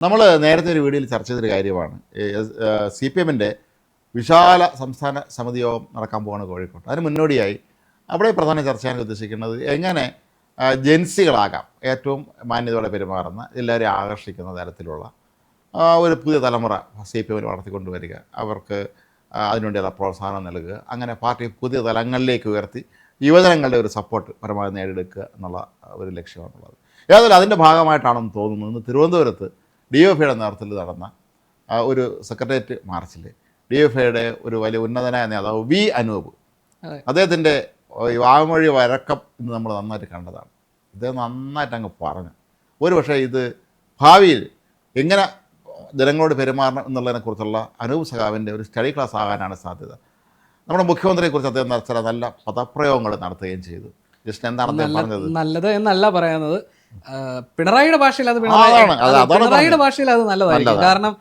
നമ്മൾ നേരത്തെ ഒരു വീഡിയോയിൽ ചർച്ച ചെയ്തൊരു കാര്യമാണ് സി പി എമ്മിൻ്റെ വിശാല സംസ്ഥാന സമിതി യോഗം നടക്കാൻ പോവാണ് കോഴിക്കോട്ട്. അതിന് മുന്നോടിയായി അവിടെ പ്രധാന ചർച്ച ചെയ്യാൻ ഉദ്ദേശിക്കുന്നത് എങ്ങനെ ജൻസികളാകാം ഏറ്റവും മാന്യതയോടെ പെരുമാറുന്ന എല്ലാവരെയും ആകർഷിക്കുന്ന തരത്തിലുള്ള ഒരു പുതിയ തലമുറ സി പി എമ്മിൽ വളർത്തിക്കൊണ്ടുവരിക, അവർക്ക് അതിനുവേണ്ടിയുള്ള പ്രോത്സാഹനം നൽകുക, അങ്ങനെ പാർട്ടി പുതിയ തലങ്ങളിലേക്ക് ഉയർത്തി യുവജനങ്ങളുടെ ഒരു സപ്പോർട്ട് പരമാവധി നേടിയെടുക്കുക എന്നുള്ള ഒരു ലക്ഷ്യമാണുള്ളത്. ഏതായാലും അതിൻ്റെ ഭാഗമായിട്ടാണെന്ന് തോന്നുന്നു ഇന്ന് തിരുവനന്തപുരത്ത് DYFIയുടെ നേതൃത്വത്തിൽ നടന്ന ഒരു സെക്രട്ടേറിയറ്റ് മാർച്ചിൽ DYFIയുടെ ഒരു വലിയ ഉന്നതനായ നേതാവ് വി അനൂപ്, അദ്ദേഹത്തിൻ്റെ വാമൊഴി വരക്കം ഇന്ന് നമ്മൾ നന്നായിട്ട് കണ്ടതാണ്. ഇദ്ദേഹം നന്നായിട്ട് അങ്ങ് പറഞ്ഞു. ഒരു പക്ഷേ ഇത് ഭാവിയിൽ എങ്ങനെ ജനങ്ങളോട് പെരുമാറണം എന്നുള്ളതിനെക്കുറിച്ചുള്ള അനൂപ് സഖാവിൻ്റെ ഒരു സ്റ്റഡി ക്ലാസ് ആകാനാണ് സാധ്യത. നമ്മുടെ മുഖ്യമന്ത്രിയെക്കുറിച്ച് അദ്ദേഹം ചില നല്ല പദപ്രയോഗങ്ങൾ നടത്തുകയും ചെയ്തു. ജസ്റ്റ് എന്താണ് അദ്ദേഹം പറഞ്ഞത്? നല്ലത് എന്നല്ല പറയുന്നത്, പിണറായിയുടെ ഭാഷയിൽ അത് പിണറായിയുടെ ഭാഷയിൽ അത് നല്ലതായിരിക്കും. കാരണം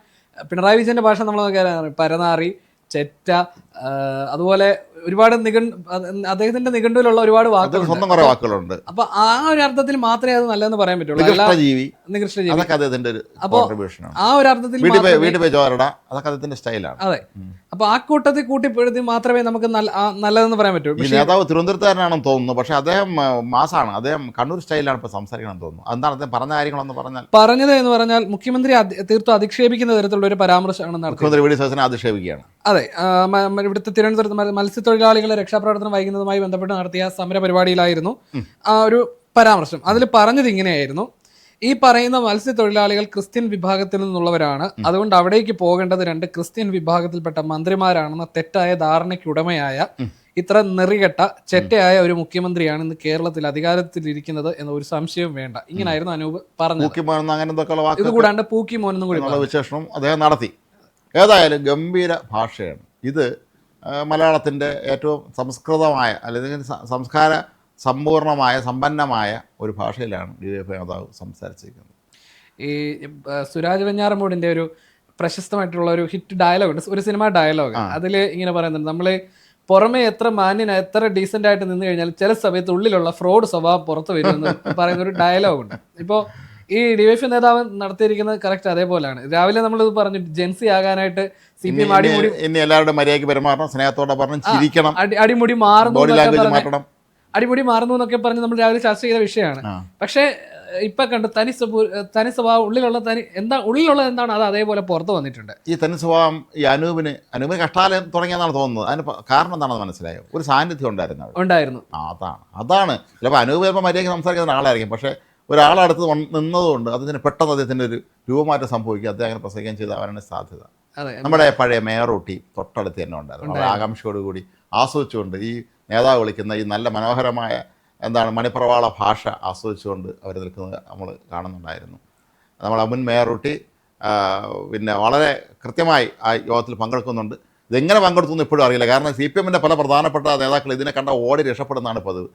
പിണറായി വിജയന്റെ ഭാഷ നമ്മൾ നോക്കിയാൽ പരനാറി, ചെറ്റ, അതുപോലെ ഒരുപാട് അദ്ദേഹത്തിന്റെ നിഘണ്ടുവിലുള്ള ഒരുപാട് വാക്കുകളുണ്ട്. അപ്പൊ ആ ഒരു അർത്ഥത്തിൽ മാത്രമേ അത് നല്ലതെന്ന് പറയാൻ പറ്റുള്ളൂ. അപ്പൊ ആ ഒരു അർത്ഥത്തിൽ അതെ, അപ്പൊ ആ കൂട്ടത്തിൽ കൂട്ടിപ്പെടുത്തി മാത്രമേ നമുക്ക് നല്ലതെന്ന് പറയാൻ പറ്റൂ. നേതാവ് തിരുവനന്തപുരത്തുകാരനാണെന്ന് തോന്നുന്നു, പക്ഷെ അദ്ദേഹം മാസാണ്, അദ്ദേഹം കണ്ണൂർ സ്റ്റൈലാണ് ഇപ്പൊ സംസാരിക്കണം തോന്നുന്നു. എന്താണ് അദ്ദേഹം പറഞ്ഞ കാര്യങ്ങളെന്ന് പറഞ്ഞത് എന്ന് പറഞ്ഞാൽ മുഖ്യമന്ത്രി തീർത്തും അധിക്ഷേപിക്കുന്ന തരത്തിലുള്ള ഒരു പരാമർശമാണ് നടത്തിയത്. അധിക്ഷേപിക്കുകയാണ്. അതെ, ഇവിടുത്തെ തിരുവനന്തപുരത്ത് മത്സ്യത്തൊഴിലാളികളെ രക്ഷാപ്രവർത്തനം വൈകുന്നതുമായി ബന്ധപ്പെട്ട് നടത്തിയ സമര പരിപാടിയിലായിരുന്നു ആ ഒരു പരാമർശം. അതിൽ പറഞ്ഞത് ഇങ്ങനെയായിരുന്നു: ഈ പറയുന്ന മത്സ്യത്തൊഴിലാളികൾ ക്രിസ്ത്യൻ വിഭാഗത്തിൽ നിന്നുള്ളവരാണ്, അതുകൊണ്ട് അവിടേക്ക് പോകേണ്ടത് 2 ക്രിസ്ത്യൻ വിഭാഗത്തിൽപ്പെട്ട മന്ത്രിമാരാണെന്ന തെറ്റായ ധാരണയ്ക്കുടമയായ ഇത്ര നെറികെട്ട ചെറ്റയായ ഒരു മുഖ്യമന്ത്രിയാണ് ഇന്ന് കേരളത്തിൽ അധികാരത്തിലിരിക്കുന്നത് എന്ന ഒരു സംശയവും വേണ്ട. ഇങ്ങനായിരുന്നു അനൂപ് പറഞ്ഞത്. ഇത് കൂടാണ്ട് പൂക്കി മോനെന്നും കൂടി വിശേഷണം അദ്ദേഹം നടത്തി. ഏതായാലും ഗംഭീര ഭാഷയാണ് ഇത്. മലയാളത്തിൻ്റെ ഏറ്റവും സംസ്കൃതമായ അല്ലെങ്കിൽ സംസ്കാര സമ്പൂർണമായ സമ്പന്നമായ ഒരു ഭാഷയിലാണ് DYFI നേതാവ് സംസാരിച്ചിരിക്കുന്നത്. ഈ സുരാജ് വെഞ്ഞാറമൂടിൻ്റെ ഒരു പ്രശസ്തമായിട്ടുള്ള ഒരു ഹിറ്റ് ഡയലോഗ് ഉണ്ട്, ഒരു സിനിമ ഡയലോഗ്. അതിൽ ഇങ്ങനെ പറയുന്നുണ്ട്: നമ്മൾ പുറമെ എത്ര മാന്യനായി എത്ര ഡീസൻ്റ് ആയിട്ട് നിന്ന് കഴിഞ്ഞാൽ ചില സമയത്ത് ഉള്ളിലുള്ള ഫ്രോഡ് സ്വഭാവം പുറത്ത് വരുമെന്ന് പറയുന്ന ഒരു ഡയലോഗുണ്ട്. ഇപ്പോൾ ഈ DYFI നേതാവ് നടത്തിയിരിക്കുന്നത് കറക്റ്റ് അതേപോലെയാണ്. രാവിലെ നമ്മൾ പറഞ്ഞു ജെൻസി ആകാനായിട്ട് CPM അടിമുടി എല്ലാവരുടെ മര്യാദയ്ക്ക് പെരുമാറണം, സ്നേഹത്തോടെ പറഞ്ഞു ചിരിക്കണം, അടിമുടി മാറുന്നു എന്നൊക്കെ പറഞ്ഞ് നമ്മൾ രാവിലെ ചർച്ച ചെയ്ത വിഷയമാണ്. പക്ഷേ ഇപ്പൊ കണ്ട് തനി സ്വഭാവം ഉള്ളിലുള്ളത് എന്താണ് അത് അതേപോലെ പുറത്ത് വന്നിട്ടുണ്ട്. ഈ തനി സ്വഭാവം ഈ അനൂപിന് കഷ്ടാലയം തുടങ്ങിയെന്നാണ് തോന്നുന്നത്. അതിന് കാരണം എന്താണെന്ന് മനസ്സിലായോ? ഒരു സാന്നിധ്യം ഉണ്ടായിരുന്നു. അതാണ് ചിലപ്പോൾ അനൂപ് ചിലപ്പോൾ മര്യാദയ്ക്ക് സംസാരിക്കുന്ന ആളായിരിക്കും, പക്ഷേ ഒരാളടുത്ത് നിന്നതുകൊണ്ട് അതിന് പെട്ടെന്ന് അദ്ദേഹത്തിൻ്റെ ഒരു രൂപമാറ്റം സംഭവിക്കുക, അദ്ദേഹം അങ്ങനെ പ്രസംഗിക്കാൻ ചെയ്താവാനാണ് സാധ്യത. നമ്മുടെ പഴയ മേയറൂട്ടി തൊട്ടടുത്ത് തന്നെ ഉണ്ടായിരുന്നു. നമ്മുടെ ആകാംക്ഷയോടുകൂടി ആസ്വദിച്ചുകൊണ്ട് ഈ നേതാവ് വിളിക്കുന്ന ഈ നല്ല മനോഹരമായ മണിപ്രവാള ഭാഷ ആസ്വദിച്ചുകൊണ്ട് അവർ നിൽക്കുന്നത് നമ്മൾ കാണുന്നുണ്ടായിരുന്നു. നമ്മളെ മുൻ മേയറൂട്ടി പിന്നെ വളരെ കൃത്യമായി ആ യോഗത്തിൽ പങ്കെടുക്കുന്നുണ്ട്. ഇതെങ്ങനെ പങ്കെടുത്തു എന്ന് ഇപ്പോഴും അറിയില്ല. കാരണം CPMൻ്റെ പല പ്രധാനപ്പെട്ട നേതാക്കൾ ഇതിനെ കണ്ട ഓടി രക്ഷപ്പെടുന്നതാണ് പതിവ്.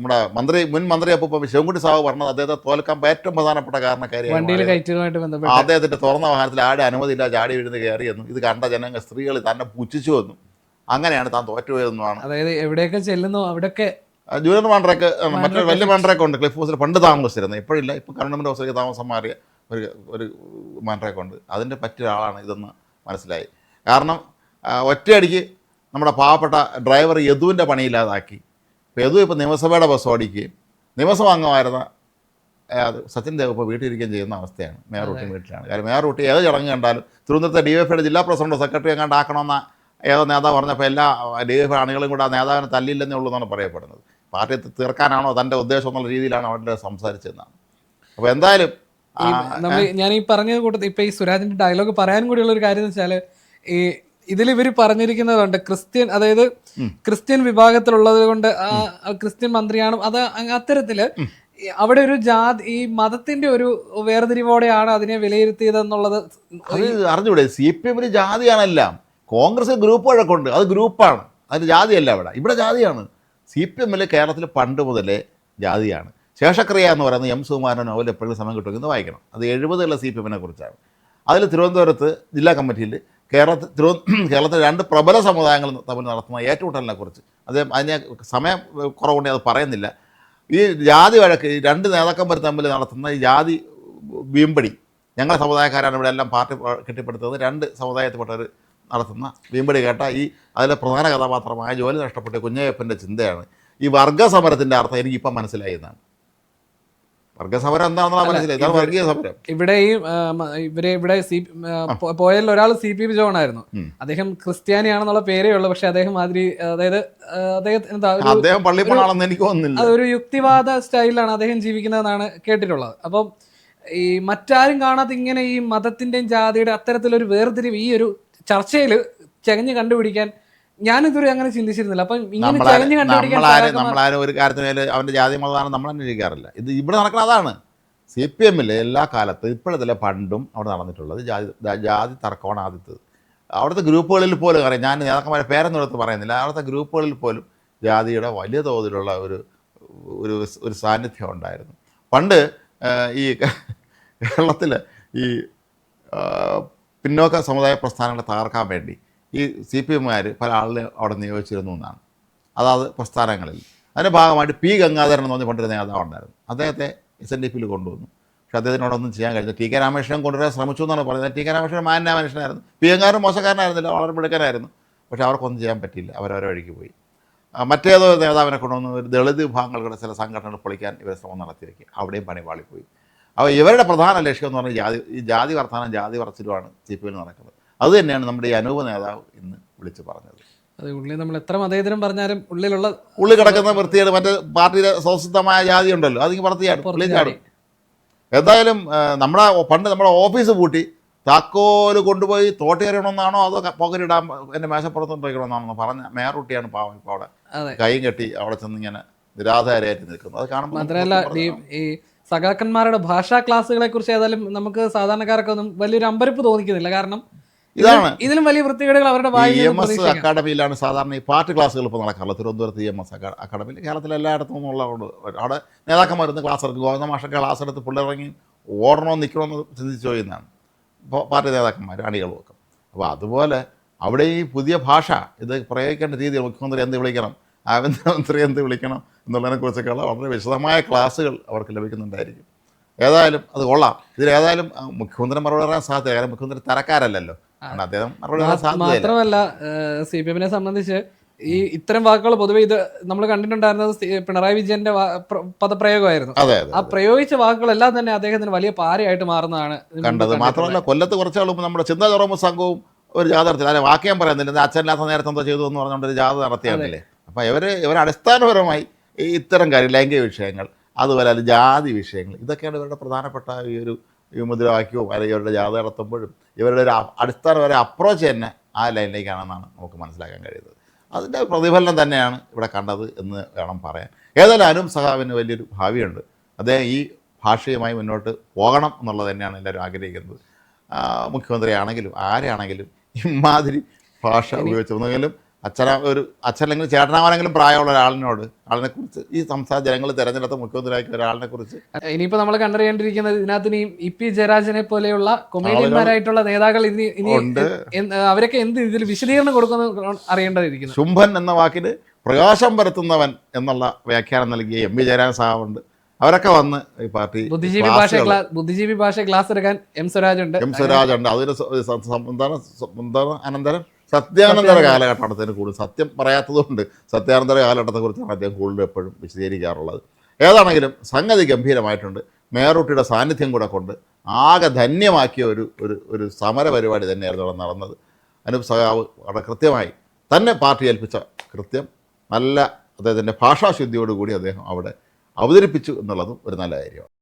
നമ്മുടെ മുൻ മന്ത്രി അപ്പോൾ ശിവൻകുട്ടി സാഹു പറഞ്ഞത് അദ്ദേഹത്തെ തോൽക്കാൻ ഏറ്റവും പ്രധാനപ്പെട്ട കാരണക്കാരിയാണ് അദ്ദേഹത്തിൻ്റെ തുറന്ന വാഹനത്തിൽ ആടെ അനുമതിയില്ല ചാടി വീഴുന്ന കയറിയെന്നും ഇത് കണ്ട ജനങ്ങൾ സ്ത്രീകൾ തന്നെ പുച്ഛിച്ചു വന്നു, അങ്ങനെയാണ് താൻ തോറ്റുപോയതെന്നുമാണ്. അതായത് എവിടെയൊക്കെ ചെല്ലുന്നു അവിടെയൊക്കെ ജൂനിയർ മാൻഡ്രേക്ക് മറ്റൊരു വലിയ മാൻഡ്രേക്ക് ഉണ്ട് ക്ലിഫ് ഹൗസിൽ പണ്ട് താമസിച്ചിരുന്നത്, ഇപ്പോഴില്ല. ഇപ്പോൾ ഗവൺമെൻറ് ഹൗസിലേക്ക് താമസം മാറിയ ഒരു മാൻഡ്രേക്ക് ഉണ്ട്. അതിൻ്റെ പറ്റിയ ആളാണ് ഇതെന്ന് മനസ്സിലായി. കാരണം ഒറ്റയടിക്ക് നമ്മുടെ പാവപ്പെട്ട ഡ്രൈവർ യദുവിൻ്റെ പണിയില്ലാതാക്കി. ഇപ്പോൾ യദു ഇപ്പോൾ നിയമസഭയുടെ ബസ് ഓടിക്കുകയും നിയമസഭ അംഗമായിരുന്ന സച്ചിൻ ദേവ് ഇപ്പോൾ വീട്ടിലിരിക്കുകയും ചെയ്യുന്ന അവസ്ഥയാണ്. മേയറൂട്ടി വീട്ടിലാണ്. കാര്യം മേയറൂട്ടി ഏത് ചടങ്ങ് കണ്ടാലും തിരുവനന്തപുരത്തെ DYFIയുടെ ജില്ലാ പ്രസിഡന്റ് സെക്രട്ടറി എങ്ങാണ്ട് ആക്കണമെന്ന ഏതോ നേതാവ് പറഞ്ഞപ്പോൾ എല്ലാ DYFI അണികളും കൂടെ ആ നേതാവിനെ തല്ലില്ലെന്നേ ഉള്ളൂ എന്നാണ് പറയപ്പെടുന്നത്. പാർട്ടി തീർക്കാനാണോ തൻ്റെ ഉദ്ദേശം എന്നുള്ള രീതിയിലാണ് അവരുടെ സംസാരിച്ചതെന്നാണ്. അപ്പോൾ എന്തായാലും ഞാൻ ഈ പറഞ്ഞ കൂട്ടത്തിൽ ഇപ്പം ഈ സുരാജിൻ്റെ ഡയലോഗ് പറയാൻ കൂടിയുള്ള ഒരു കാര്യം എന്ന് വെച്ചാൽ ഈ ഇതിലിവർ പറഞ്ഞിരിക്കുന്നതുണ്ട് ക്രിസ്ത്യൻ വിഭാഗത്തിലുള്ളത് കൊണ്ട് ക്രിസ്ത്യൻ മന്ത്രിയാണ് അത്. അത്തരത്തില് അവിടെ ഒരു ഈ മതത്തിന്റെ ഒരു വേർതിരിവോടെയാണ് അതിനെ വിലയിരുത്തിയതെന്നുള്ളത് അറിഞ്ഞൂടെ? CPMന് ജാതിയാണല്ല, കോൺഗ്രസ് ഗ്രൂപ്പ് വഴക്കുണ്ട്, അത് ഗ്രൂപ്പാണ്, അതിന് ജാതിയല്ല. ഇവിടെ ജാതിയാണ്. CPMൽ കേരളത്തിൽ പണ്ട് മുതലേ ജാതിയാണ്. ശേഷക്രിയ എന്ന് പറയുന്നത് M. സുകുമാരൻ നോവൽ എപ്പോഴും സമയം കിട്ടുമെന്ന് വായിക്കണം. അത് 70 CPMനെ കുറിച്ചാണ്. അതിൽ തിരുവനന്തപുരത്ത് ജില്ലാ കമ്മിറ്റിയിൽ കേരളത്തിൽ 2 പ്രബല സമുദായങ്ങൾ തമ്മിൽ നടത്തുന്ന ഏറ്റുമുട്ടലിനെ കുറിച്ച് അതിനെ സമയം കുറവുണ്ടെങ്കിൽ അത് പറയുന്നില്ല. ഈ ജാതി വഴക്ക് 2 നേതാക്കന്മാർ തമ്മിൽ നടത്തുന്ന ഈ ജാതി വീമ്പടി ഞങ്ങളുടെ സമുദായക്കാരാണ് ഇവിടെ എല്ലാം പാർട്ടി കെട്ടിപ്പടുത്തത്. 2 സമുദായത്തിൽപ്പെട്ടവർ നടത്തുന്ന വീമ്പടി കേട്ട അതിലെ പ്രധാന കഥാപാത്രമായ ജോലി നഷ്ടപ്പെട്ട കുഞ്ഞയ്യപ്പൻ്റെ ചിന്തയാണ് ഈ വർഗ്ഗസമരത്തിൻ്റെ അർത്ഥം എനിക്കിപ്പം മനസ്സിലായി എന്നാണ്. വർഗ്ഗസമരം എന്താണെന്നുള്ള മനസ്സിലായി, ഇതാണ് വർഗീയ സമരം. ഇവിടെ ഇവിടെ പോയതിൽ ഒരാൾ CPP ജോൺ ആയിരുന്നു. അദ്ദേഹം ക്രിസ്ത്യാനിയാണെന്നുള്ള പേരേ ഉള്ളൂ. പക്ഷെ അദ്ദേഹം അദ്ദേഹം പള്ളിപ്പണാണെന്ന് എനിക്ക് തോന്നുന്നില്ല. അതൊരു യുക്തിവാദ സ്റ്റൈലിലാണ് അദ്ദേഹം ജീവിക്കുന്നതെന്നാണ് കേട്ടിട്ടുള്ളത്. അപ്പം ഈ മറ്റാരും കാണാത്ത ഇങ്ങനെ ഈ മതത്തിന്റെയും ജാതിയുടെ അത്തരത്തിലൊരു വേർതിരിവ് ഈ ഒരു ചർച്ചയിൽ ചകഞ്ഞ് കണ്ടുപിടിക്കാൻ ഞാനിതുവരെ അങ്ങനെ ചിന്തിച്ചിരുന്നില്ല. അപ്പം ഇങ്ങനെ ചകഞ്ഞ് കണ്ടുപിടിക്കാൻ നമ്മളാരും ഒരു കാര്യത്തിന് അവൻ്റെ ജാതി മതമാണ് നമ്മൾ അന്വേഷിക്കാറില്ല. ഇത് ഇവിടെ നടക്കുന്ന അതാണ്. CPM എല്ലാ കാലത്തും ഇപ്പോഴത്തെ പണ്ടും അവിടെ നടന്നിട്ടുള്ളത് ജാതി തർക്കമാണ് ആദ്യത്തത്. അവിടുത്തെ ഗ്രൂപ്പുകളിൽ പോലും അറിയാം, ഞാൻ നേതാക്കന്മാരെ പേരൊന്നും എടുത്ത് പറയുന്നില്ല, അവിടുത്തെ ഗ്രൂപ്പുകളിൽ പോലും ജാതിയുടെ വലിയ തോതിലുള്ള ഒരു സാന്നിധ്യം ഉണ്ടായിരുന്നു. പണ്ട് ഈ കേരളത്തിൽ ഈ പിന്നോക്ക സമുദായ പ്രസ്ഥാനങ്ങളെ തകർക്കാൻ വേണ്ടി ഈ CPMകാർ പല ആളിനെ അവിടെ നിയോഗിച്ചിരുന്നു എന്നാണ്. അതാത് പ്രസ്ഥാനങ്ങളിൽ അതിൻ്റെ ഭാഗമായിട്ട് P. ഗംഗാധരൻ എന്ന് പറഞ്ഞ പണ്ടൊരു നേതാവ് ഉണ്ടായിരുന്നു. അദ്ദേഹത്തെ SNDPയിൽ കൊണ്ടുവന്നു. പക്ഷേ അദ്ദേഹത്തിനോടൊന്നും ചെയ്യാൻ കഴിഞ്ഞു. TK രാമകൃഷ്ണൻ കൊണ്ടുവരാൻ ശ്രമിച്ചു എന്നാണ് പറയുന്നത്. TK രാമകൃഷ്ണൻ മാന്യ മനുഷ്യനായിരുന്നു. P. ഗംഗാധരൻ മോശക്കാരനായിരുന്നില്ല, വളരെ മിടുക്കനായിരുന്നു. പക്ഷേ അവർക്കൊന്നും ചെയ്യാൻ പറ്റിയില്ല, അവരവരെ വഴിക്ക് പോയി. മറ്റേതോ നേതാവിനെ കൊണ്ടുവന്ന് ഒരു ദളിത് വിഭാഗങ്ങളുടെ ചില സംഘടനകൾ പൊളിക്കാൻ ഇവർ ശ്രമം നടത്തിയിരിക്കും. അവിടെയും പണി പാളിപ്പോയി. അപ്പോൾ ഇവരുടെ പ്രധാന ലക്ഷ്യം എന്ന് പറഞ്ഞാൽ ജാതി വർത്തമാനം, ജാതി പറച്ചിലുമാണ് CPM നടക്കുന്നത്. അത് തന്നെയാണ് നമ്മുടെ ഈ അനൂപ നേതാവ് ഇന്ന് വിളിച്ച് പറഞ്ഞത്. അത് ഉള്ളിൽ നമ്മൾ എത്ര മതേതരം പറഞ്ഞാലും ഉള്ളിൽ കിടക്കുന്ന വൃത്തിയാണ്. മറ്റേ പാർട്ടിയുടെ സ്വസിദ്ധമായ ജാതി ഉണ്ടല്ലോ, അതിന് പുറത്തിയാടും. എന്തായാലും പണ്ട് നമ്മുടെ ഓഫീസ് പൂട്ടി താക്കോല് കൊണ്ടുപോയി തോട്ടിയെറിയണമെന്നാണോ അതോ പോകരിടാൻ എൻ്റെ മേശപ്പുറത്തും പോയിക്കണമെന്നാണോ പറഞ്ഞ മേയർകുട്ടിയാണ് പാവം ഇപ്പോൾ അവിടെ കൈയും കെട്ടി അവിടെ ചെന്ന് ഇങ്ങനെ നിരാധാരയായിട്ട് നിൽക്കുന്നത്. അത് കാണുമ്പോൾ മാത്രമല്ല ഈ സഖാക്കന്മാരുടെ ഭാഷാ ക്ലാസ്സുകളെ കുറിച്ച് ഏതായാലും നമുക്ക് സാധാരണക്കാരൊക്കെ ഒന്നും വലിയൊരു അമ്പരപ്പ് തോന്നിക്കുന്നില്ല. കാരണം ഇതാണ് ഇതിലും വലിയ വൃത്തികേടുകൾ അവരുടെ EMS അക്കാഡമിയിലാണ് സാധാരണ ഈ പാർട്ടി ക്ലാസ്സുകൾ ഇപ്പോൾ നടക്കാറുള്ളത്. തിരുവനന്തപുരത്ത് EMS അക്കാഡമിയിൽ, കേരളത്തിൽ എല്ലായിടത്തും നിന്നുള്ളതുകൊണ്ട് അവിടെ നേതാക്കന്മാരുന്ന് ക്ലാസ് എടുക്കും. ഗോവിന്ദ മാഷൊക്കെ ക്ലാസ് എടുത്ത് പിള്ളേറിറങ്ങി ഓടണോ നിൽക്കണമെന്ന് ചിന്തിച്ചു ചോദിക്കുന്നതാണ് ഇപ്പോൾ പാർട്ടി നേതാക്കന്മാർ അണികളും ഒക്കെ. അപ്പോൾ അതുപോലെ അവിടെ ഈ പുതിയ ഭാഷ ഇത് പ്രയോഗിക്കേണ്ട രീതിയിൽ മുഖ്യമന്ത്രി എന്ത് വിളിക്കണം, ആഭ്യന്തരമന്ത്രി എന്ത് വിളിക്കണം എന്നുള്ളതിനെക്കുറിച്ചൊക്കെയുള്ള വളരെ വിശദമായ ക്ലാസ്സുകൾ അവർക്ക് ലഭിക്കുന്നുണ്ടായിരിക്കും. ഏതായാലും അത് കൊള്ളാം. ഇതിലേതായാലും മുഖ്യമന്ത്രി മറുപടി പറയാൻ സാധ്യത, കാരണം മുഖ്യമന്ത്രി തരക്കാരല്ലല്ലോ, അദ്ദേഹം മറുപടി പറയാൻ സാധ്യത. മാത്രമല്ല CPMനെ സംബന്ധിച്ച് ഈ ഇത്തരം വാക്കുകൾ പൊതുവെ ഇത് നമ്മൾ കണ്ടിട്ടുണ്ടായിരുന്നത് പിണറായി വിജയന്റെ പദപ്രയോഗമായിരുന്നു. ആ പ്രയോഗിച്ച വാക്കുകളെല്ലാം തന്നെ അദ്ദേഹത്തിന് വലിയ പാരയായിട്ട് മാറുന്നതാണ് കണ്ടത്. മാത്രമല്ല കൊല്ലത്ത് കുറച്ച് ആളും നമ്മുടെ ചിന്താ ജെറോമസ് സംഘവും ഒരു ജാഥ നടത്തി, അല്ലെ വാക്യം പറയുന്നില്ല, അച്ഛനില്ലാത്ത നേരത്തെ എന്തോ ചെയ്തു എന്ന് പറഞ്ഞുകൊണ്ട് ഒരു ജാഥ നടത്തിയാണല്ലേ. അപ്പം ഇവർ അടിസ്ഥാനപരമായി ഇത്തരം കാര്യം ലൈംഗിക വിഷയങ്ങൾ, അതുപോലെ അത് ജാതി വിഷയങ്ങൾ, ഇതൊക്കെയാണ് ഇവരുടെ പ്രധാനപ്പെട്ട ഈ മുദ്രാവാക്യവും അല്ലെങ്കിൽ ഇവരുടെ ജാഥ നടത്തുമ്പോഴും ഇവരുടെ ഒരു അടിസ്ഥാനപര അപ്രോച്ച് തന്നെ ആ ലൈനിലേക്കാണെന്നാണ് നമുക്ക് മനസ്സിലാക്കാൻ കഴിയുന്നത്. അതിൻ്റെ പ്രതിഫലനം തന്നെയാണ് ഇവിടെ കണ്ടത് എന്ന് വേണം പറയാൻ. ഏതായാലും അനൂപ് സഖാവിന് വലിയൊരു ഭാവിയുണ്ട്. അദ്ദേഹം ഈ ഭാഷയുമായി മുന്നോട്ട് പോകണം എന്നുള്ളത് തന്നെയാണ് എല്ലാവരും ആഗ്രഹിക്കുന്നത്. മുഖ്യമന്ത്രിയാണെങ്കിലും ആരെയാണെങ്കിലും ഇമാതിരി ഭാഷ ഉപയോഗിച്ചെങ്കിലും അച്ഛനെങ്കിലും ചേട്ടനാവാനെങ്കിലും പ്രായമുള്ള ആളിനെക്കുറിച്ച് ഈ സംസ്ഥാന ജനങ്ങൾ തിരഞ്ഞെടുത്ത മുഖ്യമന്ത്രിയാക്കിയ ഒരാളിനെക്കുറിച്ച് ഇനിയിപ്പോൾ നമ്മൾ കണ്ടറിയേണ്ടിയിരിക്കുന്നത് ഇതിനകത്ത് ഇനി EP ജയരാജനെ പോലെയുള്ള കൊമേഡിയന്മാരായിട്ടുള്ള നേതാക്കൾ ഇനി അവരൊക്കെ എന്ത് ഇതിൽ വിശദീകരണം കൊടുക്കുന്ന അറിയേണ്ടതിരിക്കുന്നു. ശുംഭൻ എന്ന വാക്കിന് പ്രകാശം പരത്തുന്നവൻ എന്നുള്ള വ്യാഖ്യാനം നൽകിയ MP ജയരാജൻ സാഹുണ്ട്. അവരൊക്കെ വന്ന് ഈ പാർട്ടി ബുദ്ധിജീവി ഭാഷ ക്ലാസ് എടുക്കാൻ M. സ്വരാജ് ഉണ്ട്. അതിന് അനന്തരം സത്യാനന്തര കാലഘട്ടത്തിന് കൂടുതൽ സത്യം പറയാത്തതുകൊണ്ട് സത്യാനന്തര കാലഘട്ടത്തെക്കുറിച്ചാണ് അദ്ദേഹം കൂടുതൽ എപ്പോഴും വിശദീകരിക്കാറുള്ളത്. ഏതാണെങ്കിലും സംഗതി ഗംഭീരമായിട്ടുണ്ട്. മേയർകുട്ടിയുടെ സാന്നിധ്യം കൂടെ കൊണ്ട് ആകെ ധന്യമാക്കിയ ഒരു സമര പരിപാടി തന്നെയായിരുന്നു അവിടെ നടന്നത്. അനൂപ് സഖാവ് വളരെ കൃത്യമായി തന്നെ പാർട്ടി ഏൽപ്പിച്ച കൃത്യം നല്ല അദ്ദേഹത്തിൻ്റെ ഭാഷാശുദ്ധിയോടുകൂടി അദ്ദേഹം അവിടെ അവതരിപ്പിച്ചു എന്നുള്ളതും ഒരു നല്ല കാര്യമാണ്.